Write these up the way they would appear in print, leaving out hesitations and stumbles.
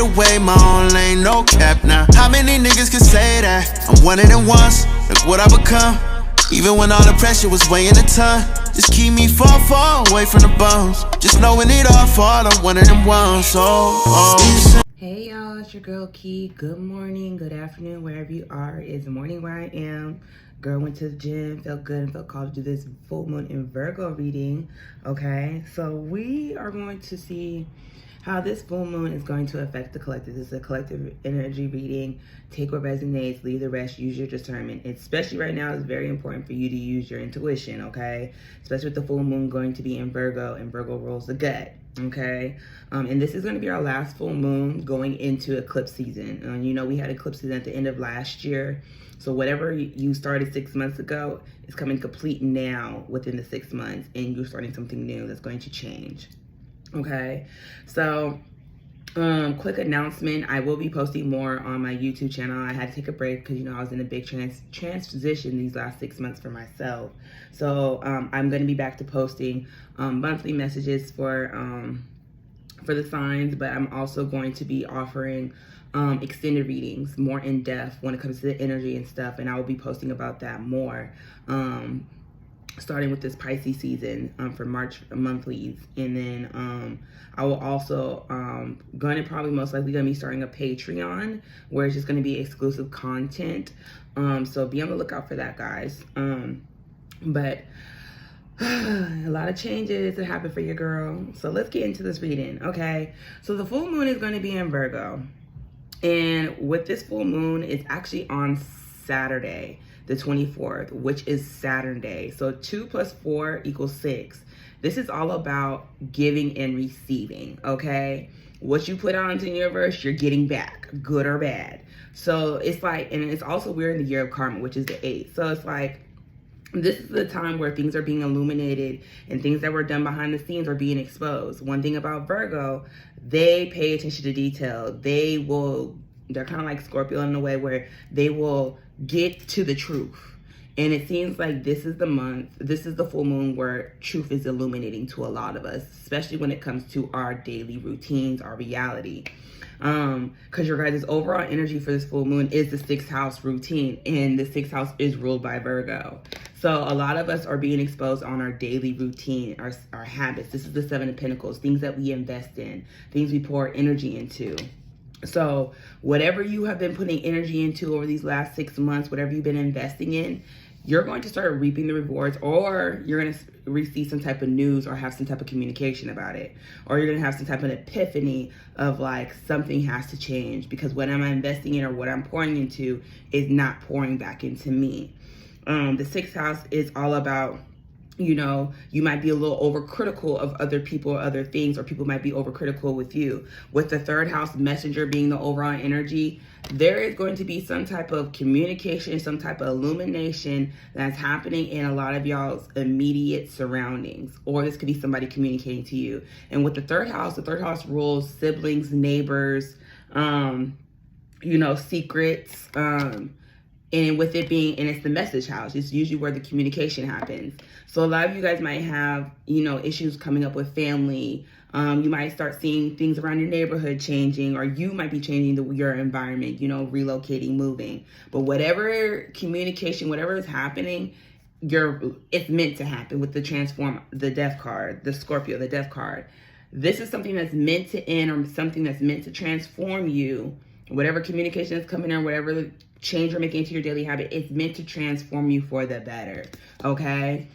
away my own lane, no cap now. How many niggas can say that? I'm one of them ones, look what I become. Even when all the pressure was weighing a ton, just keep me far, far away from the bones. Just knowing it all fall, I'm one of them ones, oh. Hey y'all, it's your girl Key. Good morning, good afternoon, wherever you are. It's morning where I am. Girl went to the gym, felt good and felt called to do this full moon in Virgo reading. Okay, so we are going to see how this full moon is going to affect the collective. This is a collective energy reading. Take what resonates, leave the rest, use your discernment. Especially right now, it's very important for you to use your intuition, okay? Especially with the full moon going to be in Virgo, and Virgo rules the gut, okay? And this is going to be our last full moon going into eclipse season. You know, we had eclipse season at the end of last year. So whatever you started 6 months ago is coming complete now within the 6 months, and you're starting something new that's going to change. Okay, so quick announcement, I will be posting more on my YouTube channel. I had to take a break because, you know, I was in a big transition these last 6 months for myself. So I'm going to be back to posting monthly messages for the signs, but I'm also going to be offering extended readings, more in depth when it comes to the energy and stuff, and I will be posting about that more. Starting with this Pisces season for March monthlies, and then I will also most likely gonna be starting a Patreon where it's just gonna be exclusive content. So be on the lookout for that, guys. But a lot of changes that happen for your girl. So let's get into this reading, okay? So the full moon is going to be in Virgo, and with this full moon, it's actually on Saturday, the 24th, which is Saturn Day. So 2 + 4 = 6. This is all about giving and receiving, okay? What you put out into the universe, you're getting back, good or bad. So it's like, and it's also, we're in the year of karma, which is the 8th. So it's like, this is the time where things are being illuminated and things that were done behind the scenes are being exposed. One thing about Virgo, they pay attention to detail. They're kind of like Scorpio in a way where they will get to the truth. And it seems like this is the month, this is the full moon where truth is illuminating to a lot of us, especially when it comes to our daily routines, our reality. Because your guys' overall energy for this full moon is the 6th house routine, and the 6th house is ruled by Virgo. So a lot of us are being exposed on our daily routine, our habits. This is the 7 of Pentacles, things that we invest in, things we pour energy into. So whatever you have been putting energy into over these last 6 months, whatever you've been investing in, you're going to start reaping the rewards, or you're going to receive some type of news or have some type of communication about it. Or you're going to have some type of epiphany of like, something has to change because what I'm investing in or what I'm pouring into is not pouring back into me. The 6th house is all about, you know, you might be a little overcritical of other people or other things, or people might be overcritical with you. With the 3rd house messenger being the overall energy, there is going to be some type of communication, some type of illumination that's happening in a lot of y'all's immediate surroundings, or this could be somebody communicating to you. And with the 3rd house rules siblings, neighbors, you know, secrets, and with it being, and it's the message house, it's usually where the communication happens. So a lot of you guys might have, you know, issues coming up with family. You might start seeing things around your neighborhood changing, or you might be changing your environment, you know, relocating, moving. But whatever communication, whatever is happening, it's meant to happen with the death card, the Scorpio, the death card. This is something that's meant to end, or something that's meant to transform you. Whatever communication is coming in, whatever change you're making into your daily habit, it's meant to transform you for the better, okay?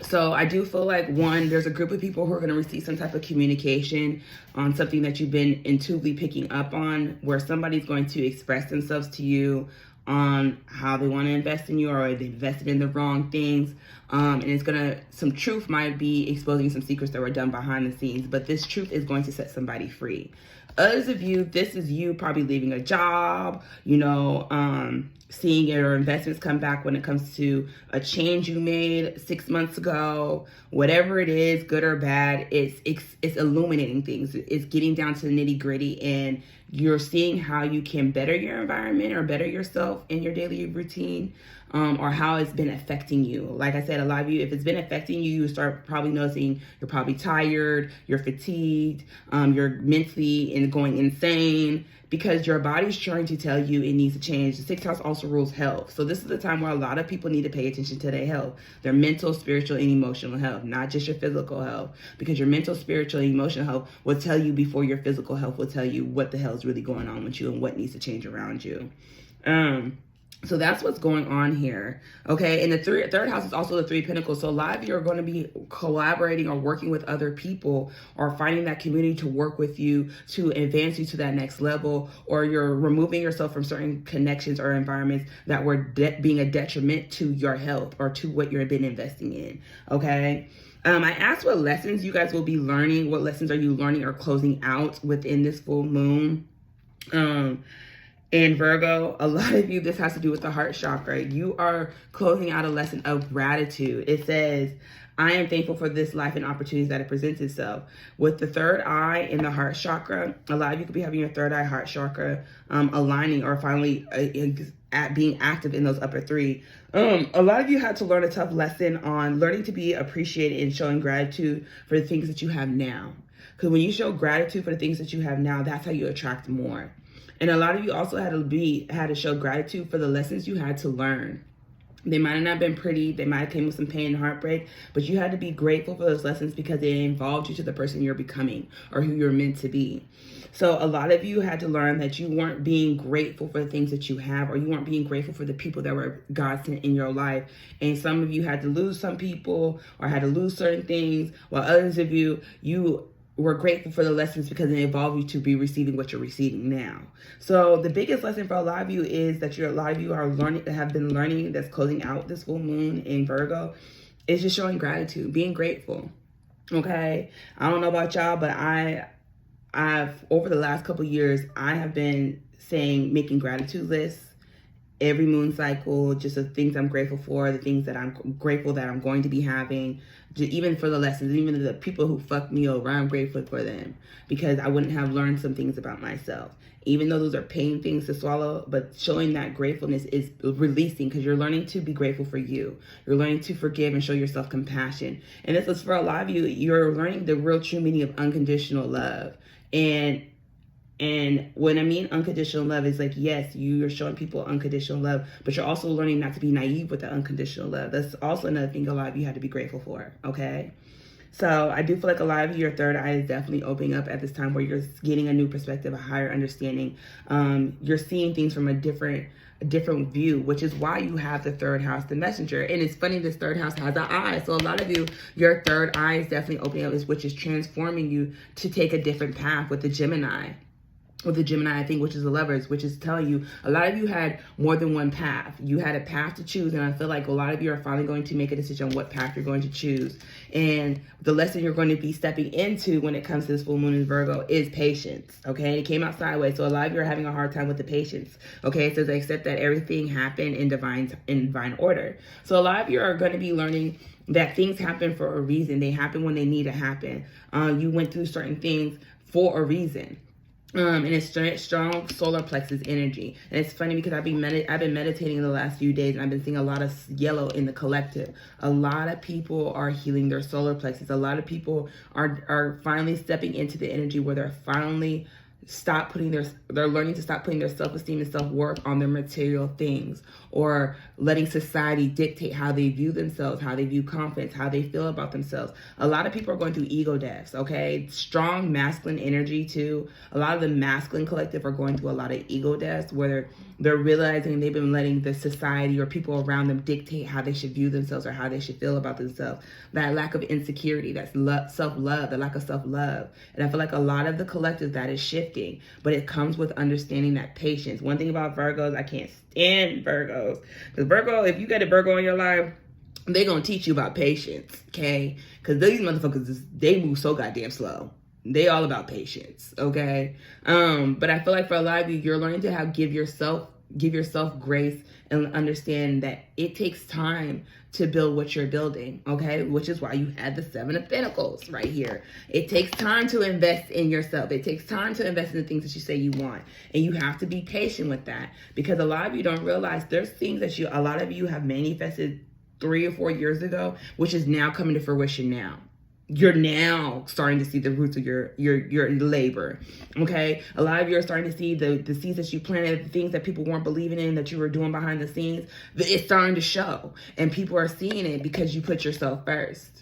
So I do feel like, one, there's a group of people who are going to receive some type of communication on something that you've been intuitively picking up on, where somebody's going to express themselves to you on how they want to invest in you, or they invested in the wrong things. And it's some truth might be exposing some secrets that were done behind the scenes, but this truth is going to set somebody free. Others of you, this is you probably leaving a job, you know, seeing your investments come back when it comes to a change you made 6 months ago. Whatever it is, good or bad, it's illuminating things. It's getting down to the nitty gritty, and you're seeing how you can better your environment or better yourself in your daily routine, or how it's been affecting you. Like I said, a lot of you, if it's been affecting you, you start probably noticing you're probably tired, you're fatigued, you're mentally and going insane, because your body's trying to tell you it needs to change. The sixth house also rules health. So this is the time where a lot of people need to pay attention to their health, their mental, spiritual, and emotional health, not just your physical health, because your mental, spiritual, and emotional health will tell you before your physical health will tell you what the hell is really going on with you and what needs to change around you. So that's what's going on here, okay? And the third house is also the Three of Pentacles. So a lot of you are going to be collaborating or working with other people, or finding that community to work with you to advance you to that next level, or you're removing yourself from certain connections or environments that were being a detriment to your health or to what you've been investing in, okay? I asked what lessons you guys will be learning. What lessons are you learning or closing out within this full moon? In Virgo, a lot of you, this has to do with the heart chakra. You are closing out a lesson of gratitude. It says, I am thankful for this life and opportunities that it presents itself. With the third eye in the heart chakra, a lot of you could be having your third eye heart chakra aligning, or finally being active in those upper three. A lot of you had to learn a tough lesson on learning to be appreciated and showing gratitude for the things that you have now. Because when you show gratitude for the things that you have now, that's how you attract more. And a lot of you also had to show gratitude for the lessons you had to learn. They might have not been pretty. They might have came with some pain and heartbreak, but you had to be grateful for those lessons because they involved you to the person you're becoming or who you're meant to be. So a lot of you had to learn that you weren't being grateful for the things that you have, or you weren't being grateful for the people that were God sent in your life. And some of you had to lose some people or had to lose certain things, while others of you we're grateful for the lessons because they involve you to be receiving what you're receiving now. So the biggest lesson for a lot of you is that a lot of you are learning, have been learning, that's closing out this full moon in Virgo, is just showing gratitude, being grateful. Okay, I don't know about y'all, but I've over the last couple years, I have been making gratitude lists every moon cycle, just the things I'm grateful for, the things that I'm grateful that I'm going to be having, even for the lessons, even the people who fucked me over, I'm grateful for them because I wouldn't have learned some things about myself. Even though those are pain things to swallow, but showing that gratefulness is releasing, because you're learning to be grateful for you. You're learning to forgive and show yourself compassion. And this is for a lot of you, you're learning the real true meaning of unconditional love. And when I mean unconditional love, is like, yes, you're showing people unconditional love, but you're also learning not to be naive with the unconditional love. That's also another thing a lot of you had to be grateful for, okay? So I do feel like a lot of you, your third eye is definitely opening up at this time where you're getting a new perspective, a higher understanding. You're seeing things from a different view, which is why you have the third house, the messenger. And it's funny, this third house has an eye. So a lot of you, your third eye is definitely opening up, which is transforming you to take a different path with the Gemini. With the Gemini, I think, which is the Lovers, which is telling you a lot of you had more than one path. You had a path to choose, and I feel like a lot of you are finally going to make a decision on what path you're going to choose. And the lesson you're going to be stepping into when it comes to this full moon in Virgo is patience, okay? It came out sideways, so a lot of you are having a hard time with the patience, okay? So they accept that everything happened in divine order. So a lot of you are going to be learning that things happen for a reason. They happen when they need to happen. You went through certain things for a reason. And it's strong solar plexus energy. And it's funny because I've been meditating in the last few days, and I've been seeing a lot of yellow in the collective. A lot of people are healing their solar plexus. A lot of people are finally stepping into the energy where they're finally they're learning to stop putting their self-esteem and self-worth on their material things, or letting society dictate how they view themselves, how they view confidence, how they feel about themselves. A lot of people are going through ego deaths, okay? Strong masculine energy too. A lot of the masculine collective are going through a lot of ego deaths where they're realizing they've been letting the society or people around them dictate how they should view themselves or how they should feel about themselves. That lack of insecurity, that's self-love, the lack of self-love. And I feel like a lot of the collective, that is shifting, but it comes with understanding that patience. One thing about Virgos, I can't stand Virgos. Because Virgo, if you get a Virgo in your life, they're going to teach you about patience, okay? Because these motherfuckers, they move so goddamn slow. They all about patience, okay? But I feel like for a lot of you, you're learning to give yourself give yourself grace and understand that it takes time to build what you're building, okay? Which is why you had the Seven of Pentacles right here. It takes time to invest in yourself. It takes time to invest in the things that you say you want. And you have to be patient with that, because a lot of you don't realize there's things that a lot of you have manifested 3 or 4 years ago, which is now coming to fruition now. You're now starting to see the roots of your labor, okay? A lot of you are starting to see the seeds that you planted, the things that people weren't believing in, that you were doing behind the scenes. It's starting to show, and people are seeing it because you put yourself first.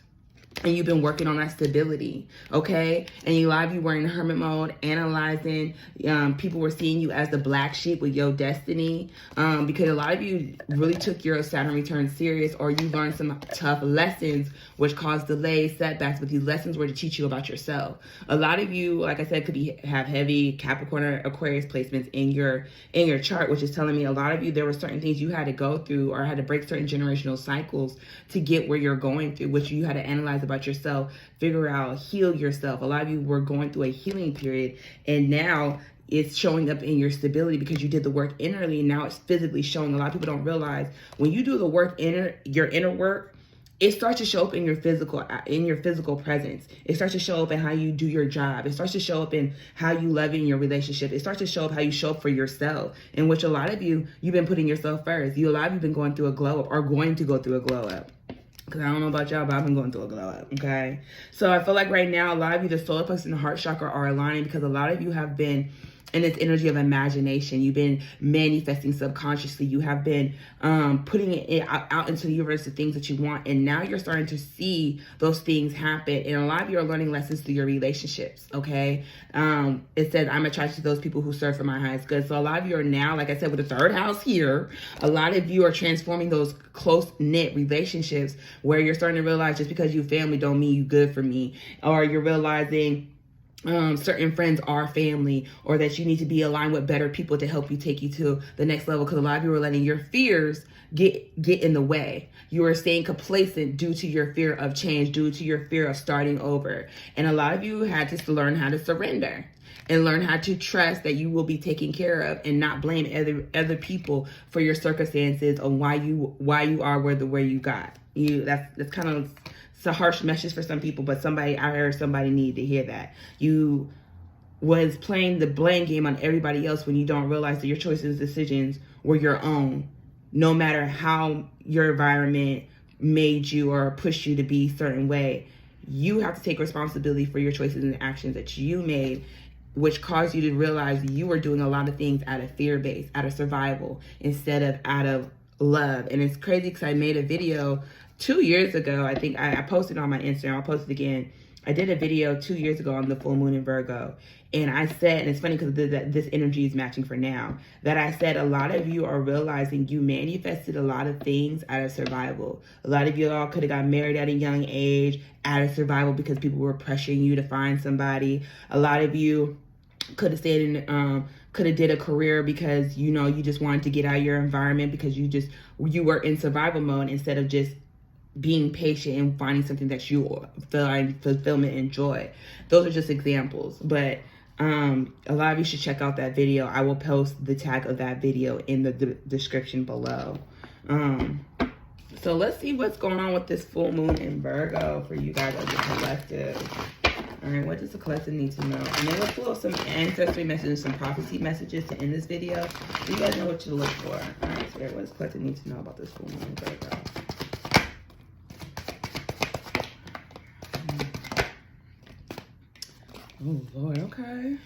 And you've been working on that stability, okay? And a lot of you were in hermit mode, analyzing. People were seeing you as the black sheep with your destiny, because a lot of you really took your Saturn return serious, or you learned some tough lessons which caused delays, setbacks, but these lessons were to teach you about yourself. A lot of you, like I said, could have heavy Capricorn or Aquarius placements in your chart, which is telling me a lot of you, there were certain things you had to go through or had to break certain generational cycles to get where you're going through, which you had to analyze about yourself, figure out, heal yourself. A lot of you were going through a healing period, and now it's showing up in your stability because you did the work innerly, and now it's physically showing. A lot of people don't realize when you do the work, your inner work, it starts to show up in your physical presence. It starts to show up in how you do your job. It starts to show up in how you love in your relationship. It starts to show up how you show up for yourself, in which a lot of you've been putting yourself first. A lot of you have been going through a glow up, or going to go through a glow up. Because I don't know about y'all, but I've been going through a glow up, okay? So I feel like right now, a lot of you, the solar plexus and the heart chakra are aligning, because a lot of you have been in this energy of imagination. You've been manifesting subconsciously. You have been putting it out into the universe, the things that you want. And now you're starting to see those things happen. And a lot of you are learning lessons through your relationships, okay? It says, I'm attracted to those people who serve for my highest good. So a lot of you are now, like I said, with the third house here, a lot of you are transforming those close-knit relationships where you're starting to realize just because you family don't mean you good for me. Or you're realizing certain friends are family, or that you need to be aligned with better people to help you take you to the next level. Because a lot of you are letting your fears get in the way. You are staying complacent due to your fear of change, due to your fear of starting over. And a lot of you had to learn how to surrender and learn how to trust that you will be taken care of, and not blame other people for your circumstances on why you are where you got. That's kind of, it's a harsh message for some people, but I heard somebody needed to hear that. You was playing the blame game on everybody else when you don't realize that your choices and decisions were your own, no matter how your environment made you or pushed you to be a certain way. You have to take responsibility for your choices and actions that you made, which caused you to realize you were doing a lot of things out of fear-based, out of survival, instead of out of love. And it's crazy because I made a video 2 years ago. I think I posted on my Instagram. I'll post it again. I did a video 2 years ago on the full moon in Virgo. And I said, and it's funny because this energy is matching for now, that I said a lot of you are realizing you manifested a lot of things out of survival. A lot of you all could have got married at a young age out of survival because people were pressuring you to find somebody. A lot of you could have stayed in, could have did a career because, you just wanted to get out of your environment because you were in survival mode, instead of just being patient and finding something that you find fulfillment and joy. Those are just examples, but a lot of you should check out that video. I will post the tag of that video in the description below. So let's see what's going on with this full moon in Virgo for you guys as a collective. All right, what does the collective need to know? And then let's pull up some ancestry messages, some prophecy messages to end this video, so you guys know what to look for. All right, so what does the collective need to know about this full moon in Virgo? Oh, Lord, okay.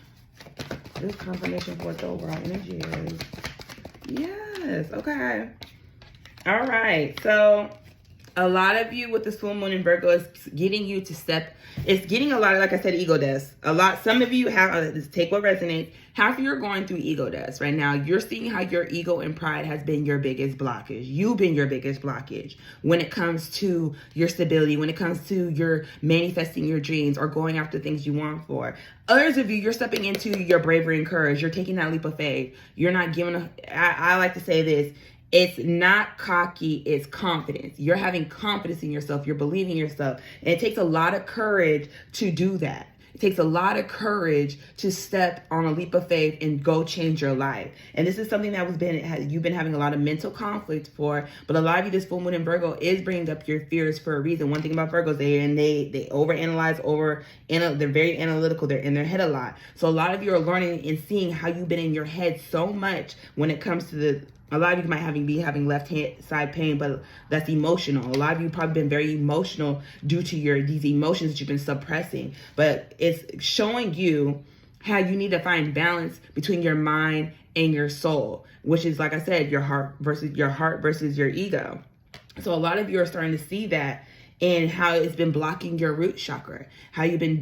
This confirmation for what the overall energy is. Yes, okay. All right, so a lot of you with this full moon in Virgo is getting you to it's getting a lot of, like I said, ego deaths. Some of you have, take what resonates. Half of you are going through ego deaths right now. You're seeing how your ego and pride has been your biggest blockage. You've been your biggest blockage when it comes to your stability, when it comes to your manifesting your dreams or going after things you want for. Others of you, you're stepping into your bravery and courage. You're taking that leap of faith. You're not giving I like to say this. It's not cocky, it's confidence. You're having confidence in yourself. You're believing in yourself. And it takes a lot of courage to do that. It takes a lot of courage to step on a leap of faith and go change your life. And this is something that you've been having a lot of mental conflict for. But a lot of you, this full moon in Virgo is bringing up your fears for a reason. One thing about Virgos, they overanalyze, they're very analytical. They're in their head a lot. So a lot of you are learning and seeing how you've been in your head so much when it comes to a lot of you might be having left hand side pain, but that's emotional. A lot of you probably been very emotional due to these emotions that you've been suppressing. But it's showing you how you need to find balance between your mind and your soul, which is, like I said, your heart versus your ego. So a lot of you are starting to see that, and how it's been blocking your root chakra, how you've been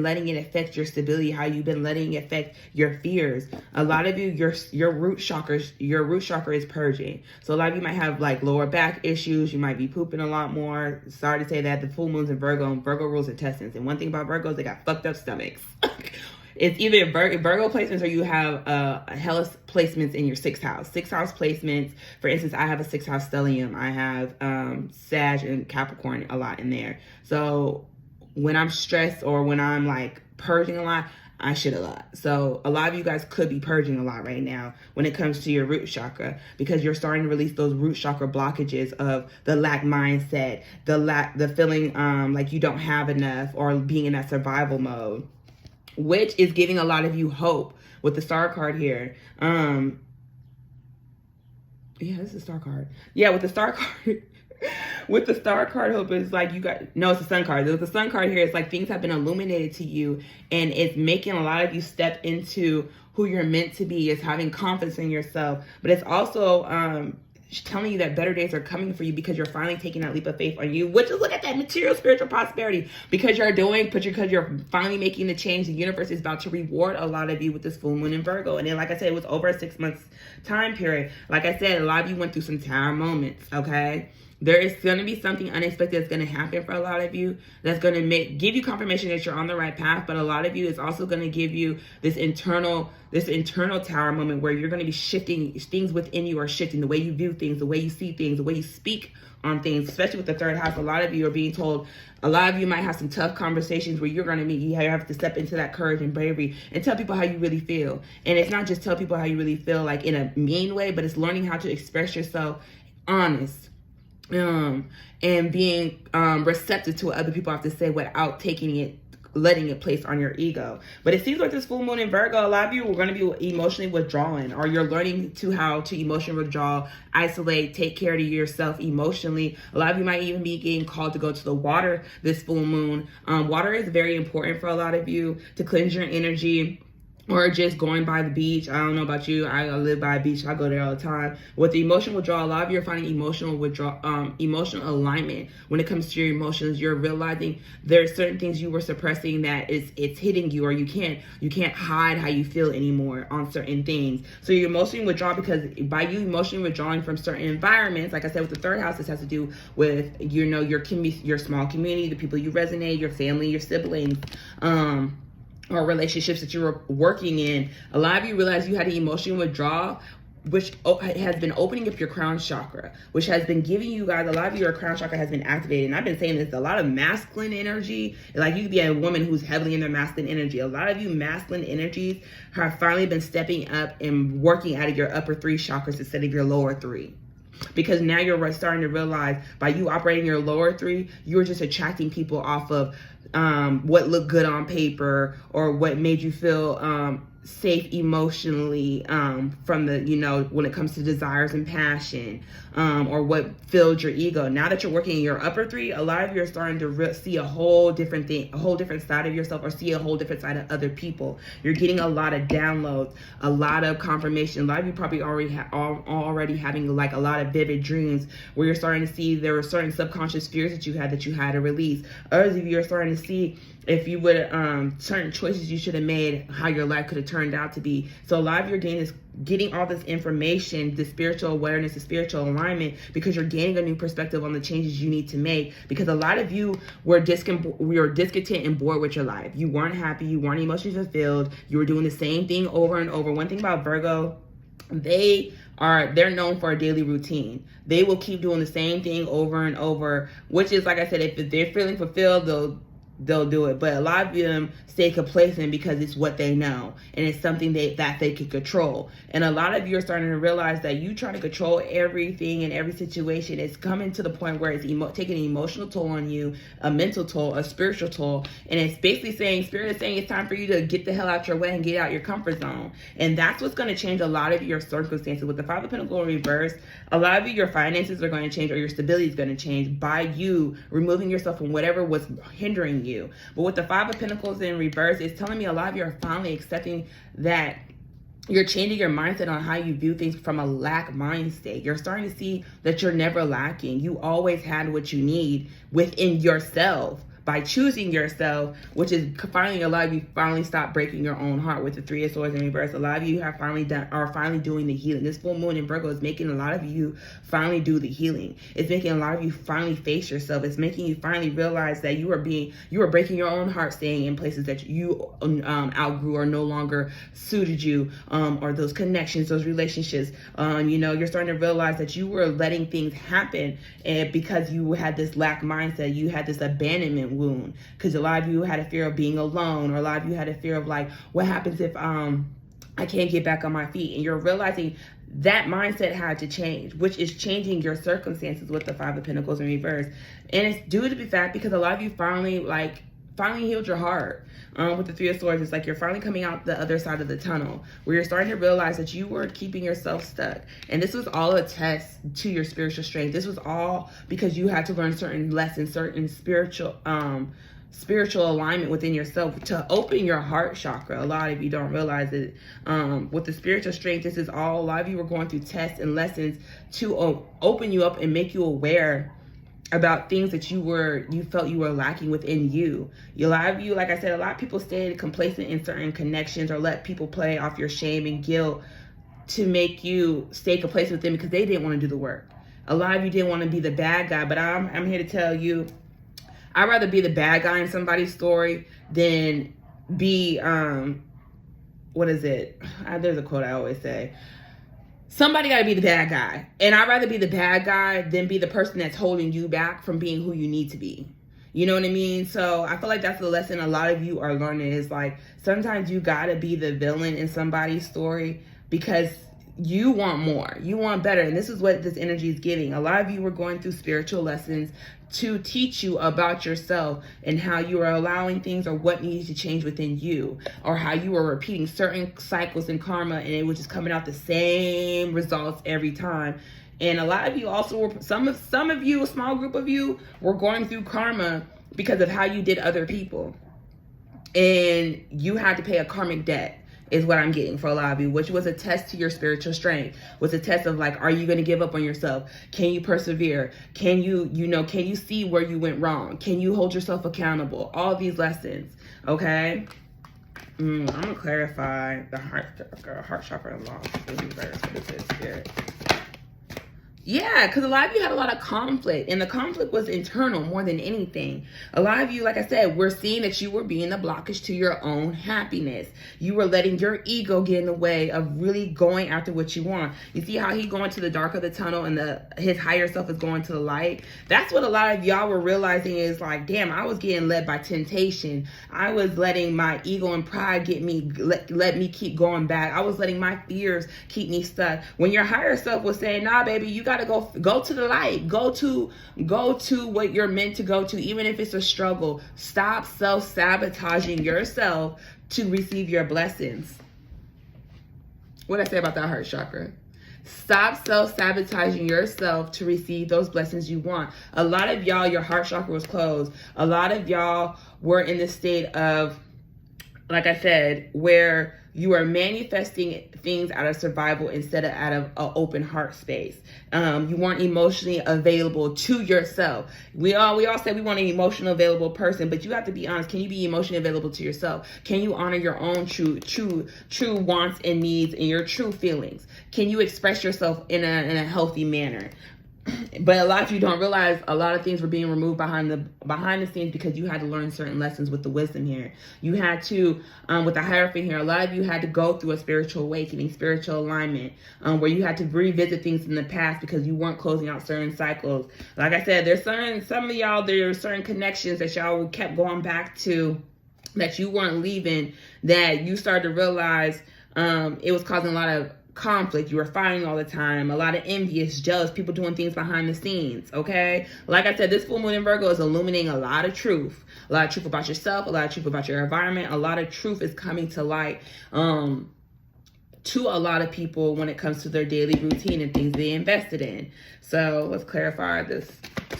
letting it affect your stability, how you've been letting it affect your fears. A lot of you, your root chakra is purging. So a lot of you might have like lower back issues. You might be pooping a lot more. Sorry to say that. The full moon's in Virgo, and Virgo rules intestines. And one thing about Virgos, they got fucked up stomachs. It's either Virgo placements or you have Hellas placements in your 6th house. 6th house placements, for instance, I have a 6th house stellium. I have Sag and Capricorn a lot in there. So when I'm stressed or when I'm like purging a lot, I shit a lot. So a lot of you guys could be purging a lot right now when it comes to your root chakra, because you're starting to release those root chakra blockages of the lack mindset, the feeling like you don't have enough, or being in that survival mode, which is giving a lot of you hope with the star card here. Yeah, this is a star card. Yeah, with the star card. With the star card, hope is like it's the sun card. With the sun card here, it's like things have been illuminated to you, and it's making a lot of you step into who you're meant to be. It's having confidence in yourself, but it's also telling you that better days are coming for you, because you're finally taking that leap of faith on you, which is, look at that, material spiritual prosperity, because you're finally making the change. The universe is about to reward a lot of you with this full moon in Virgo. And then, like I said, it was over a 6 months time period. Like I said, a lot of you went through some tower moments, okay? There is going to be something unexpected that's going to happen for a lot of you, that's going to give you confirmation that you're on the right path. But a lot of you, is also going to give you this internal tower moment where you're going to be shifting. Things within you are shifting. The way you view things, the way you see things, the way you speak on things, especially with the 3rd house. A lot of you are being told, a lot of you might have some tough conversations where you have to step into that courage and bravery and tell people how you really feel. And it's not just tell people how you really feel like in a mean way, but it's learning how to express yourself honest. And being receptive to what other people have to say without letting it place on your ego. But it seems like this full moon in Virgo, a lot of you are going to be emotionally withdrawing, or you're learning how to emotionally withdraw, isolate, take care of yourself emotionally. A lot of you might even be getting called to go to the water this full moon. Water is very important for a lot of you to cleanse your energy. Or just going by the beach. I don't know about you. I live by a beach. I go there all the time. With the emotional withdrawal, a lot of you are finding emotional alignment when it comes to your emotions. You're realizing there are certain things you were suppressing that it's hitting you, or you can't hide how you feel anymore on certain things. So you're emotionally withdrawn, because by you emotionally withdrawing from certain environments, like I said, with the 3rd house, this has to do with your small community, the people you resonate, your family, your siblings, or relationships that you're working in. A lot of you realize you had an emotional withdrawal, which has been opening up your crown chakra, which has been giving you guys, a lot of your crown chakra has been activated. And I've been saying this, a lot of masculine energy, like you could be a woman who's heavily in their masculine energy. A lot of you masculine energies have finally been stepping up and working out of your upper 3 chakras instead of your lower 3. Because now you're starting to realize, by you operating your lower 3, you're just attracting people off of what looked good on paper, or what made you feel safe emotionally, from the, when it comes to desires and passion, or what filled your ego. Now that you're working in your upper 3, a lot of you are starting to see a whole different thing, a whole different side of yourself, or see a whole different side of other people. You're getting a lot of downloads, a lot of confirmation. A lot of you probably already having like a lot of vivid dreams where you're starting to see there were certain subconscious fears that you had to release. Others of you are starting to see if you would certain choices you should have made, how your life could have turned out to be. So a lot of your gain is getting all this information, the spiritual awareness, the spiritual alignment, because you're gaining a new perspective on the changes you need to make. Because a lot of you were discontent and bored with your life. You weren't happy. You weren't emotionally fulfilled. You were doing the same thing over and over. One thing about Virgo, they're known for a daily routine. They will keep doing the same thing over and over, which is, like I said, if they're feeling fulfilled, they'll do it. But a lot of them stay complacent because it's what they know, and it's something that they can control. And a lot of you are starting to realize that you trying to control everything and every situation. It's coming to the point where it's taking an emotional toll on you, a mental toll, a spiritual toll, and it's basically saying, Spirit is saying it's time for you to get the hell out your way and get out your comfort zone. And that's what's going to change a lot of your circumstances. With the Five of Pentacles in reverse, a lot of you, your finances are going to change, or your stability is going to change by you removing yourself from whatever was hindering you. But with the Five of Pentacles in reverse, it's telling me a lot of you are finally accepting that you're changing your mindset on how you view things from a lack mind state. You're starting to see that you're never lacking. You always had what you need within yourself by choosing yourself, which is finally, a lot of you finally stop breaking your own heart. With the Three of Swords in reverse, a lot of you have finally doing the healing. This full moon in Virgo is making a lot of you finally do the healing. It's making a lot of you finally face yourself. It's making you finally realize that you are breaking your own heart, staying in places that you outgrew or no longer suited you, or those connections, those relationships. You're starting to realize that you were letting things happen, and because you had this lack mindset, you had this abandonment wound, because a lot of you had a fear of being alone, or a lot of you had a fear of like, what happens if I can't get back on my feet? And you're realizing that mindset had to change, which is changing your circumstances with the Five of Pentacles in reverse. And it's due to the fact because a lot of you finally healed your heart. With the Three of Swords, it's like you're finally coming out the other side of the tunnel, where you're starting to realize that you were keeping yourself stuck. And this was all a test to your spiritual strength. This was all because you had to learn certain lessons, certain spiritual alignment within yourself to open your heart chakra. A lot of you don't realize it. With the spiritual strength, this is all, a lot of you were going through tests and lessons to open you up and make you aware about things that you felt you were lacking within you. A lot of you, like I said, a lot of people stay complacent in certain connections, or let people play off your shame and guilt to make you stay complacent with them because they didn't want to do the work. A lot of you didn't want to be the bad guy, but I'm here to tell you, I'd rather be the bad guy in somebody's story than be, there's a quote I always say, somebody got to be the bad guy. And I'd rather be the bad guy than be the person that's holding you back from being who you need to be. You know what I mean? So I feel like that's the lesson a lot of you are learning, is like, sometimes you got to be the villain in somebody's story because you want more, you want better. And this is what this energy is giving. A lot of you were going through spiritual lessons to teach you about yourself and how you are allowing things, or what needs to change within you, or how you were repeating certain cycles in karma and it was just coming out the same results every time. And a lot of you also were, some of you, a small group of you, were going through karma because of how you did other people, and you had to pay a karmic debt, is what I'm getting for a lot of you, which was a test to your spiritual strength, was a test of like, are you going to give up on yourself? Can you persevere? Can you see where you went wrong? Can you hold yourself accountable? All these lessons, okay? I'm going to clarify the heart chakra and loss in reverse for this spirit. Yeah, because a lot of you had a lot of conflict, and the conflict was internal more than anything. A lot of you, like I said, we're seeing that you were being the blockage to your own happiness. You were letting your ego get in the way of really going after what you want. You see how he going to the dark of the tunnel and his higher self is going to the light? That's what a lot of y'all were realizing, is like, damn, I was getting led by temptation. I was letting my ego and pride let me keep going back. I was letting my fears keep me stuck. When your higher self was saying, nah, baby, you got to go to the light, go to what you're meant to go to, even if it's a struggle. Stop self-sabotaging yourself to receive your blessings. What did I say about that heart chakra? Stop self-sabotaging yourself to receive those blessings you want. A lot of y'all, your heart chakra was closed. A lot of y'all were in this state of, like I said, where you are manifesting things out of survival instead of out of an open heart space. You weren't emotionally available to yourself. We all say we want an emotionally available person, but you have to be honest. Can you be emotionally available to yourself? Can you honor your own true wants and needs and your true feelings? Can you express yourself in a healthy manner? But a lot of you don't realize a lot of things were being removed behind the scenes because you had to learn certain lessons with the wisdom here. You had to, with the Hierophant here, a lot of you had to go through a spiritual awakening, spiritual alignment, where you had to revisit things in the past because you weren't closing out certain cycles. Like I said, there's some of y'all, there's certain connections that y'all kept going back to that you weren't leaving, that you started to realize it was causing a lot of conflict. You were fighting all the time, a lot of envious, jealous people doing things behind the scenes. Okay, like I said, this full moon in Virgo is illuminating a lot of truth about yourself, a lot of truth about your environment. A lot of truth is coming to light to a lot of people when it comes to their daily routine and things they invested in. So let's clarify this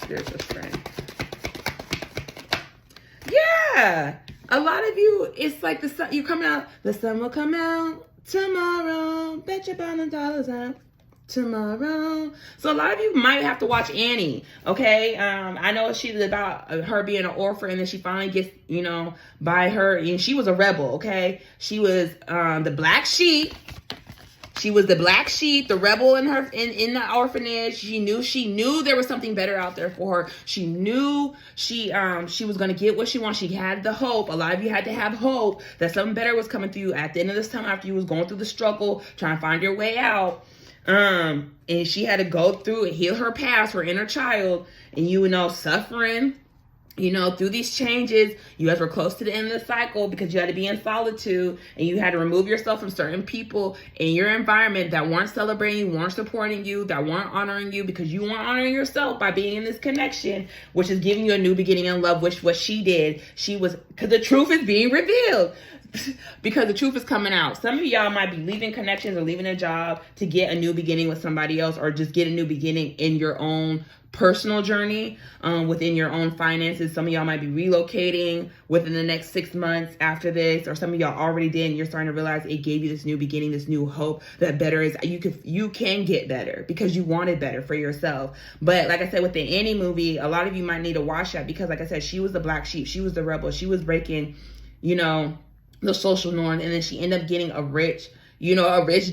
spiritual strength. Yeah, a lot of you, it's like the sun, you coming out, the sun will come out tomorrow, bet your $1,000 out tomorrow. So a lot of you might have to watch Annie, okay? I know she's about her being an orphan, and then she finally gets, by her, and she was a rebel, okay? She was the black sheep. She was the black sheep, the rebel in the orphanage. She knew there was something better out there for her. She knew she was going to get what she wanted. She had the hope. A lot of you had to have hope that something better was coming through at the end of this time, after you was going through the struggle, trying to find your way out. And she had to go through and heal her past, her inner child, and suffering. Through these changes, you guys were close to the end of the cycle because you had to be in solitude, and you had to remove yourself from certain people in your environment that weren't celebrating you, weren't supporting you, that weren't honoring you, because you weren't honoring yourself by being in this connection, which is giving you a new beginning in love, which what she did. Because the truth is being revealed. Because the truth is coming out. Some of y'all might be leaving connections or leaving a job to get a new beginning with somebody else, or just get a new beginning in your own personal journey, within your own finances. Some of y'all might be relocating within the next 6 months after this, or some of y'all already did, and you're starting to realize it gave you this new beginning, this new hope that better is, you can get better because you wanted better for yourself. But like I said, with the Annie movie, a lot of you might need to watch that, because like I said, she was the black sheep, she was the rebel, she was breaking, the social norm, and then she ended up getting a rich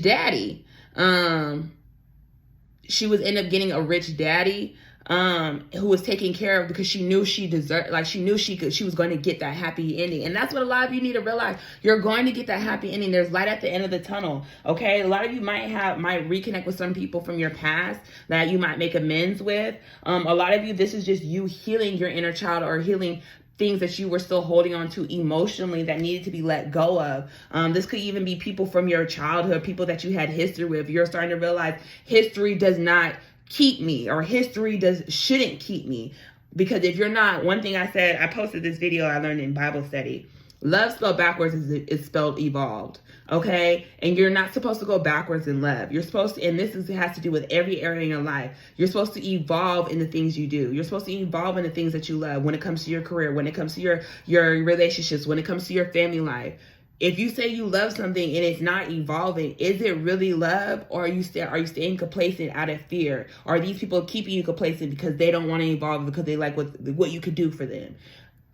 daddy. She was end up getting a rich daddy who was taking care of, because she knew she deserved, she knew she was going to get that happy ending. And that's what a lot of you need to realize. You're going to get that happy ending. There's light at the end of the tunnel. Okay, a lot of you might reconnect with some people from your past that you might make amends with. A lot of you, this is just you healing your inner child, or healing things that you were still holding on to emotionally that needed to be let go of. This could even be people from your childhood, people that you had history with. You're starting to realize history does not keep me, or history shouldn't keep me. Because if you're not, one thing I said, I posted this video I learned in Bible study. Love spelled backwards is spelled evolved, okay? And you're not supposed to go backwards in love. You're supposed to, and has to do with every area in your life. You're supposed to evolve in the things you do. You're supposed to evolve in the things that you love, when it comes to your career, when it comes to your relationships, when it comes to your family life. If you say you love something and it's not evolving, is it really love, or are you staying complacent out of fear? Or are these people keeping you complacent because they don't want to evolve, because they like what you could do for them?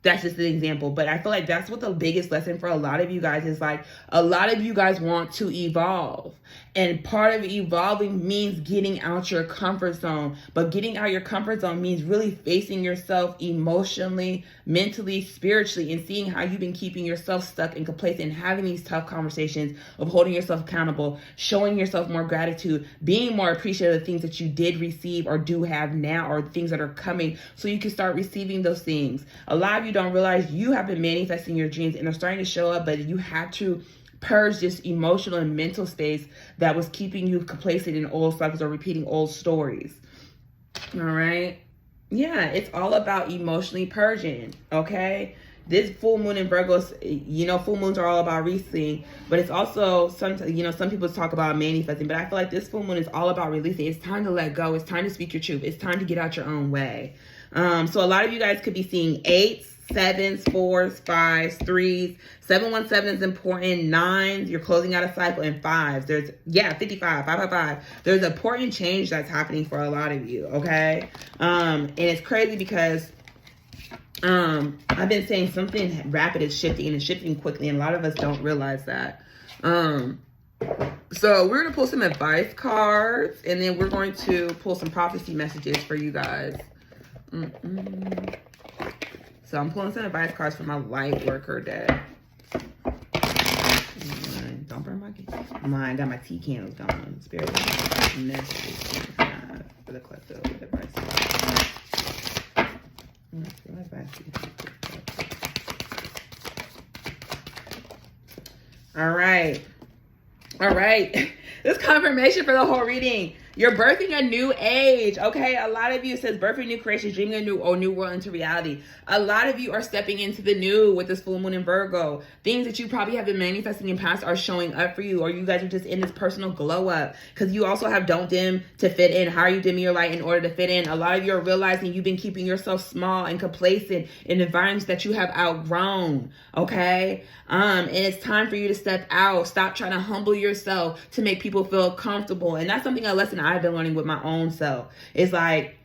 That's just an example. But I feel like that's what the biggest lesson for a lot of you guys is. Like, a lot of you guys want to evolve. And part of evolving means getting out your comfort zone. But getting out your comfort zone means really facing yourself emotionally, mentally, spiritually, and seeing how you've been keeping yourself stuck and complacent, and having these tough conversations of holding yourself accountable, showing yourself more gratitude, being more appreciative of things that you did receive or do have now, or things that are coming, so you can start receiving those things. A lot of you don't realize you have been manifesting your dreams, and they're starting to show up, but you have to purge this emotional and mental space that was keeping you complacent in old cycles or repeating old stories. All right. Yeah, it's all about emotionally purging. Okay. This full moon in Virgo, full moons are all about releasing, but it's also some people talk about manifesting, but I feel like this full moon is all about releasing. It's time to let go. It's time to speak your truth. It's time to get out your own way. So a lot of you guys could be seeing 8s, 7s, 4s, 5s, 3s. 717 is important. 9s, you're closing out a cycle. And 5s, 55, 555. There's important change that's happening for a lot of you, okay? And it's crazy because I've been saying something rapid is shifting, and it's shifting quickly, and a lot of us don't realize that. So we're going to pull some advice cards, and then we're going to pull some prophecy messages for you guys. So I'm pulling some advice cards for my light worker day. Don't burn my got my tea candles going. Spirit messages for the collective advice. All right. This confirmation for the whole reading. You're birthing a new age, okay? A lot of you, it says birthing new creation, dreaming a new world into reality. A lot of you are stepping into the new with this full moon in Virgo. Things that you probably have been manifesting in past are showing up for you, or you guys are just in this personal glow up. Because you also have don't dim to fit in. How are you dimming your light in order to fit in? A lot of you are realizing you've been keeping yourself small and complacent in environments that you have outgrown, okay? And it's time for you to step out. Stop trying to humble yourself to make people feel comfortable. And that's something, a lesson I've been learning with my own self. It's like,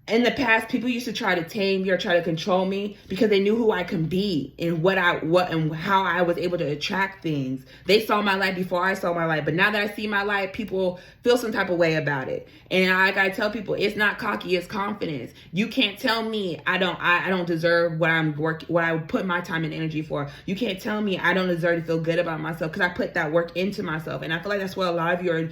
in the past, people used to try to tame me or try to control me because they knew who I can be and what and how I was able to attract things. They saw my light before I saw my light, but now that I see my light, people feel some type of way about it. And I gotta tell people, it's not cocky, it's confidence. You can't tell me I don't deserve what I put my time and energy for. You can't tell me I don't deserve to feel good about myself because I put that work into myself. And I feel like that's what a lot of you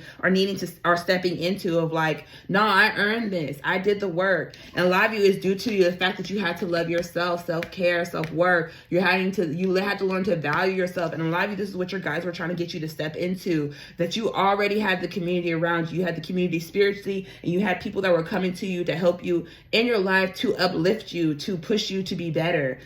are stepping into, of like, no, I earned this. I did the work. And a lot of you is due to the fact that you had to love yourself, self-care, self-worth. You had to learn to value yourself. And a lot of you, this is what your guys were trying to get you to step into, that you already had the community around you. You had the community spiritually, and you had people that were coming to you to help you in your life, to uplift you, to push you to be better.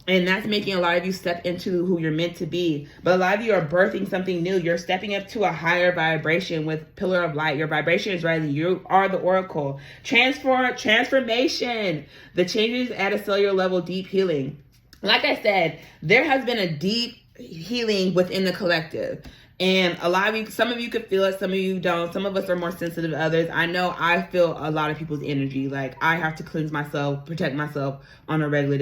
And that's making a lot of you step into who you're meant to be. But a lot of you are birthing something new. You're stepping up to a higher vibration with Pillar of Light. Your vibration is rising. You are the Oracle. Transformation. The changes at a cellular level, deep healing. Like I said, there has been a deep healing within the collective. And a lot of you, some of you could feel it, some of you don't. Some of us are more sensitive than others. I know I feel a lot of people's energy. Like, I have to cleanse myself, protect myself on a regular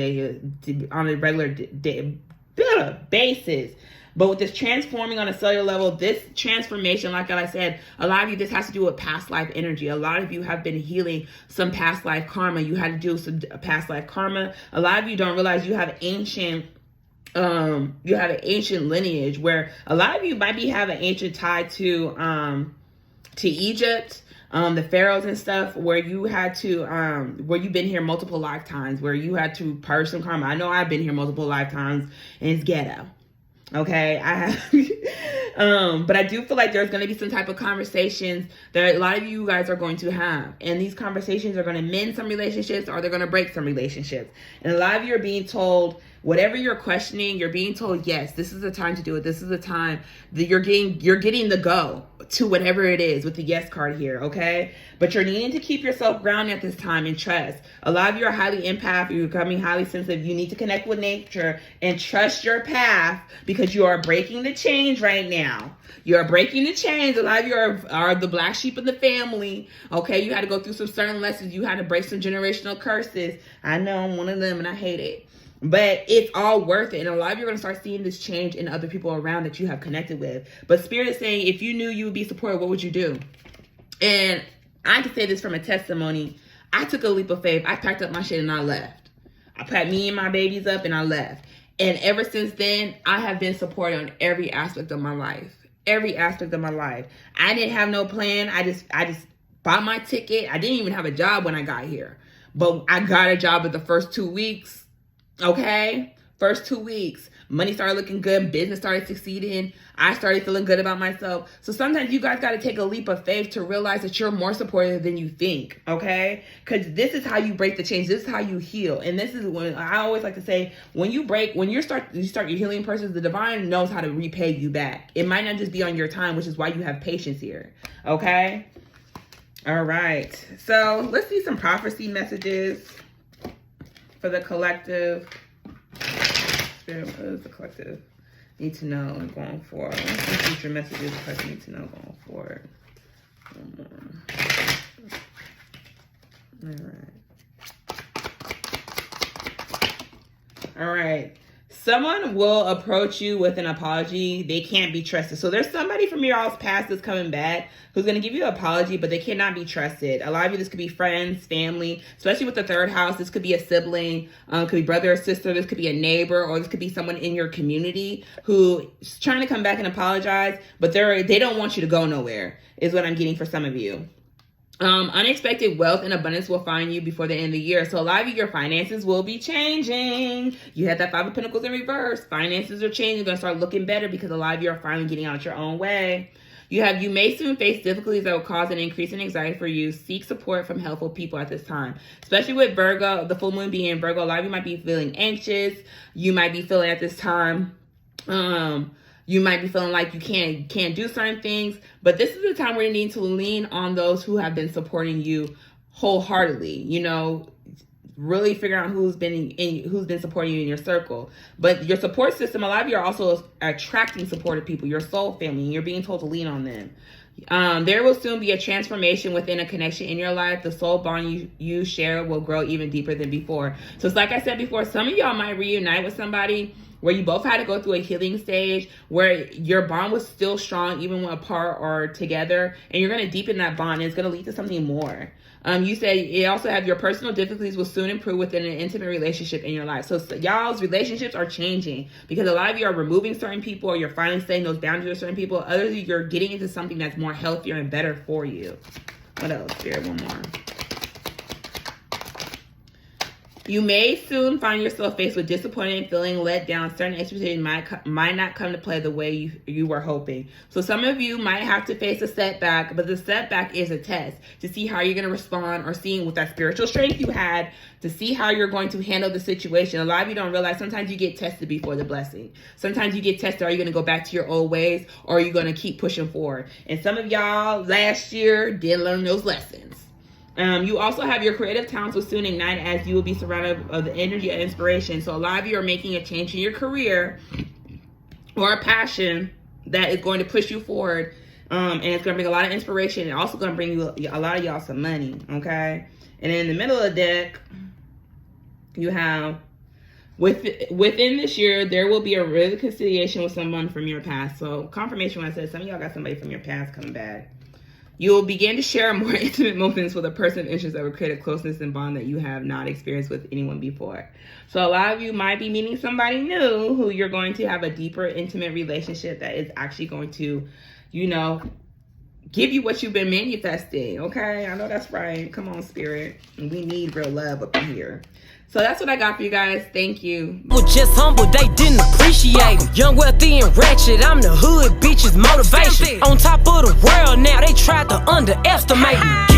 basis. But with this transforming on a cellular level, this transformation, like I said, a lot of you, this has to do with past life energy. A lot of you have been healing some past life karma. You had to do some past life karma. A lot of you don't realize you have ancient lineage, where a lot of you might have an ancient tie to Egypt, the pharaohs and stuff, where you had to where you've been here multiple lifetimes, where you had to purge some karma. I know I've been here multiple lifetimes, and it's ghetto. Okay, I have, but I do feel like there's going to be some type of conversations that a lot of you guys are going to have. And these conversations are going to mend some relationships, or they're going to break some relationships. And a lot of you are being told, whatever you're questioning, you're being told, yes, this is the time to do it. This is the time that you're getting the go to whatever it is with the yes card here, okay? But you're needing to keep yourself grounded at this time and trust. A lot of you are highly empath. You're becoming highly sensitive. You need to connect with nature and trust your path, because you are breaking the chains right now. You're breaking the chains. A lot of you are the black sheep of the family, okay? You had to go through some certain lessons. You had to break some generational curses. I know I'm one of them, and I hate it. But it's all worth it. And a lot of you are going to start seeing this change in other people around that you have connected with. But Spirit is saying, if you knew you would be supported, what would you do? And I can say this from a testimony. I took a leap of faith. I packed up my shit and I left. I packed me and my babies up and I left. And ever since then, I have been supported on every aspect of my life. Every aspect of my life. I didn't have no plan. I just bought my ticket. I didn't even have a job when I got here. But I got a job at the first 2 weeks. Okay, first 2 weeks, money started looking good, business started succeeding, I started feeling good about myself. So sometimes you guys got to take a leap of faith to realize that you're more supportive than you think, okay? Because this is how you break the chains. This is how you heal. And this is when I always like to say, when you start your healing process, the divine knows how to repay you back. It might not just be on your time, which is why you have patience here, okay? All right, so let's see some prophecy messages for the collective. Spirit, what does the collective need to know going forward? What's the future messages the collective need to know going forward? All right. someone will approach you with an apology. They can't be trusted. So there's somebody from your all's past that's coming back who's going to give you an apology, but they cannot be trusted. A lot of you, this could be friends, family, especially with the third house. This could be a sibling, could be brother or sister. This could be a neighbor, or this could be someone in your community who's trying to come back and apologize, but they don't want you to go nowhere, is what I'm getting for some of you. Unexpected wealth and abundance will find you before the end of the year. So a lot of you, your finances will be changing. You had that Five of Pentacles in reverse. Finances are changing. You're going to start looking better because a lot of you are finally getting out your own way. You may soon face difficulties that will cause an increase in anxiety for you. Seek support from helpful people at this time. Especially with Virgo, the full moon being in Virgo, a lot of you might be feeling anxious. You might be feeling at this time, you might be feeling like you can't do certain things, but this is the time where you need to lean on those who have been supporting you wholeheartedly. You know, really figure out who's been supporting you in your circle. But your support system, a lot of you are also attracting supportive people, your soul family, and you're being told to lean on them. There will soon be a transformation within a connection in your life. The soul bond you share will grow even deeper than before. So it's like I said before, some of y'all might reunite with somebody where you both had to go through a healing stage, where your bond was still strong even when apart or together, and you're going to deepen that bond, and it's going to lead to something more. You say you also have your personal difficulties will soon improve within an intimate relationship in your life. So y'all's relationships are changing because a lot of you are removing certain people, or you're finally setting those boundaries with certain people. Others of you, you're getting into something that's more healthier and better for you. What else? Spirit, one more. You may soon find yourself faced with disappointment, feeling let down. Certain expectations might not come to play the way you were hoping. So some of you might have to face a setback, but the setback is a test to see how you're going to respond, or seeing with that spiritual strength you had to see how you're going to handle the situation. A lot of you don't realize sometimes you get tested before the blessing. Sometimes you get tested. Are you going to go back to your old ways, or are you going to keep pushing forward? And some of y'all last year did learn those lessons. You also have your creative talents will soon ignite as you will be surrounded of the energy of inspiration. So a lot of you are making a change in your career or a passion that is going to push you forward. And it's going to bring a lot of inspiration, and also going to bring you a lot of y'all some money. Okay. And in the middle of the deck, you have within this year, there will be a reconciliation with someone from your past. So confirmation when I said some of y'all got somebody from your past coming back. You will begin to share more intimate moments with a person of interest that will create a closeness and bond that you have not experienced with anyone before. So a lot of you might be meeting somebody new who you're going to have a deeper, intimate relationship that is actually going to, you know, give you what you've been manifesting. Okay, I know that's right. Come on, spirit. We need real love up in here. So that's what I got for you guys. Thank you. Was just humble, they didn't appreciate it. Young, wealthy, and ratchet, I'm the hood bitch's motivation. On top of the world now, they tried to underestimate me.